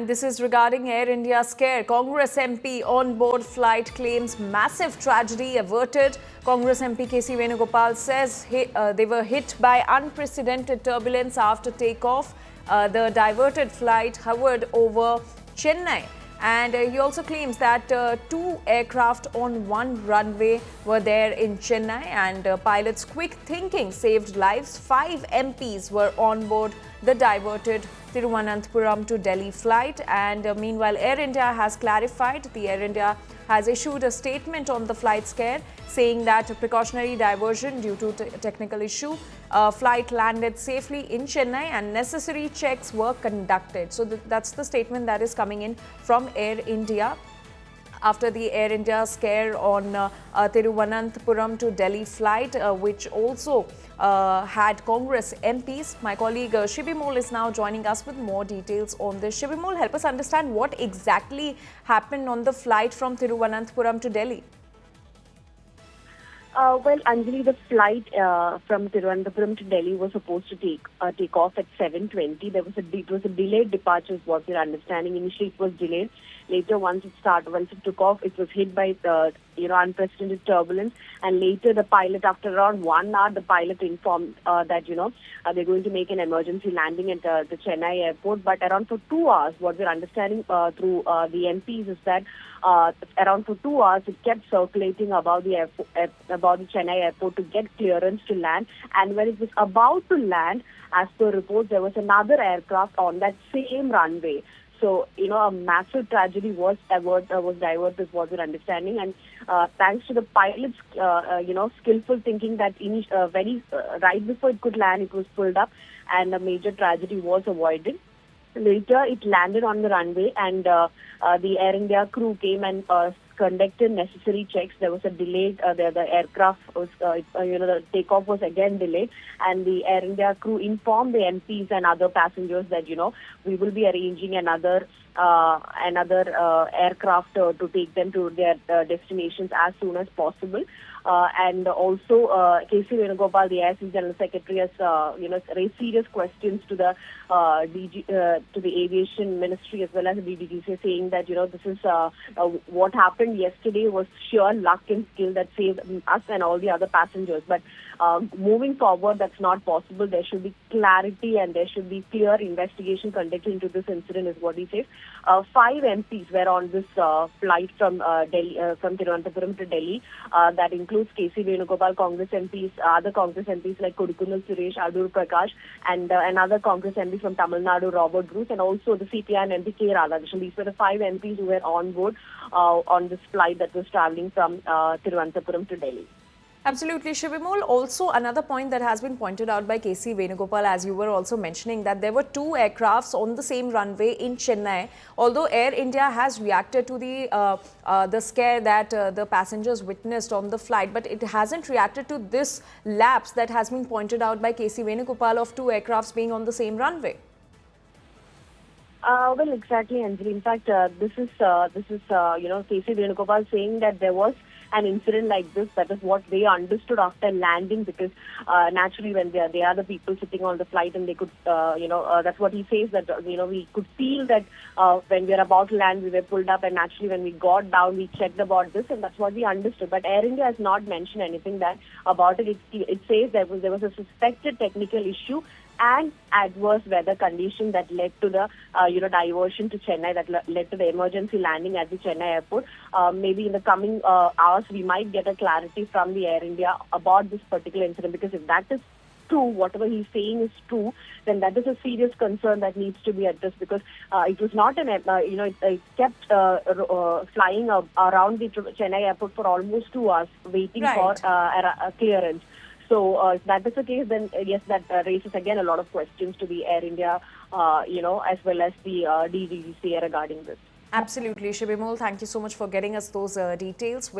this is regarding Air India scare. Congress MP on board flight claims massive tragedy averted. Congress MP KC Venugopal says they were hit by unprecedented turbulence after takeoff. The diverted flight hovered over Chennai. And he also claims that two aircraft on one runway were there in Chennai, and pilots' quick thinking saved lives. 5 MPs were on board the diverted Thiruvananthapuram to Delhi flight. And meanwhile, Air India has clarified. The Air India has issued a statement on the flight scare, saying that a precautionary diversion due to technical issue. Flight landed safely in Chennai and necessary checks were conducted. So that's the statement that is coming in from Air India after the Air India scare on Thiruvananthapuram to Delhi flight, which also had Congress MPs. My colleague Shibimol is now joining us with more details on this. Shibimol, help us understand what exactly happened on the flight from Thiruvananthapuram to Delhi. Well, Anjali, the flight from Thiruvananthapuram to Delhi was supposed to take off at 7:20. It was a delayed departure, is what we're understanding. Initially, it was delayed. Later, once it took off, it was hit by unprecedented turbulence. And later, the pilot, after around 1 hour, the pilot informed that they're going to make an emergency landing at the Chennai airport. But around for 2 hours, what we're understanding through the MPs is that around for 2 hours, it kept circulating above the Chennai airport to get clearance to land. And when it was about to land, as per reports, there was another aircraft on that same runway. So, a massive tragedy was diverted, is what we're understanding. And thanks to the pilot's, skillful thinking that right before it could land, it was pulled up and a major tragedy was avoided. Later, it landed on the runway, and the Air India crew came and conducted necessary checks. There was a delay. The aircraft was, the takeoff was again delayed, and the Air India crew informed the MPs and other passengers that we will be arranging another aircraft to take them to their destinations as soon as possible. And also, KC Venugopal, the AIC General Secretary, has raised serious questions to the Aviation Ministry as well as the DGCA, saying that this is what happened yesterday was sheer luck and skill that saved us and all the other passengers. But moving forward, that's not possible. There should be clarity and there should be clear investigation conducted into this incident, is what he says. 5 MPs were on this flight from Delhi, from Thiruvananthapuram to Delhi. That includes KC Venugopal, Congress MPs, other Congress MPs like Kodukunal Suresh, Adur Prakash, and another Congress MP from Tamil Nadu, Robert Bruce, and also the CPI and MP K. Radhakrishnan. These were the 5 MPs who were on board on this flight that was traveling from Thiruvananthapuram to Delhi. Absolutely, Shibimol. Also, another point that has been pointed out by KC Venugopal, as you were also mentioning, that there were 2 aircrafts on the same runway in Chennai. Although Air India has reacted to the scare that the passengers witnessed on the flight, but it hasn't reacted to this lapse that has been pointed out by KC Venugopal of 2 aircrafts being on the same runway. Well, exactly, Anjali. In fact, this is KC Venugopal saying that there was an incident like this. That is what they understood after landing, because naturally when they are the people sitting on the flight, and they could, that's what he says, that, we could feel that when we were about to land, we were pulled up, and naturally when we got down, we checked about this, and that's what we understood. But Air India has not mentioned anything about it. It says there was a suspected technical issue and adverse weather condition that led to the diversion to Chennai, that led to the emergency landing at the Chennai airport. Maybe in the coming hours, we might get a clarity from the Air India about this particular incident, because if that is true, whatever he's saying is true, then that is a serious concern that needs to be addressed, because it was not it kept flying around the Chennai airport for almost 2 hours, waiting for a clearance. So if that is the case, then yes, that raises again a lot of questions to the Air India, as well as the DGCA regarding this. Absolutely, Shibimol. Thank you so much for getting us those details.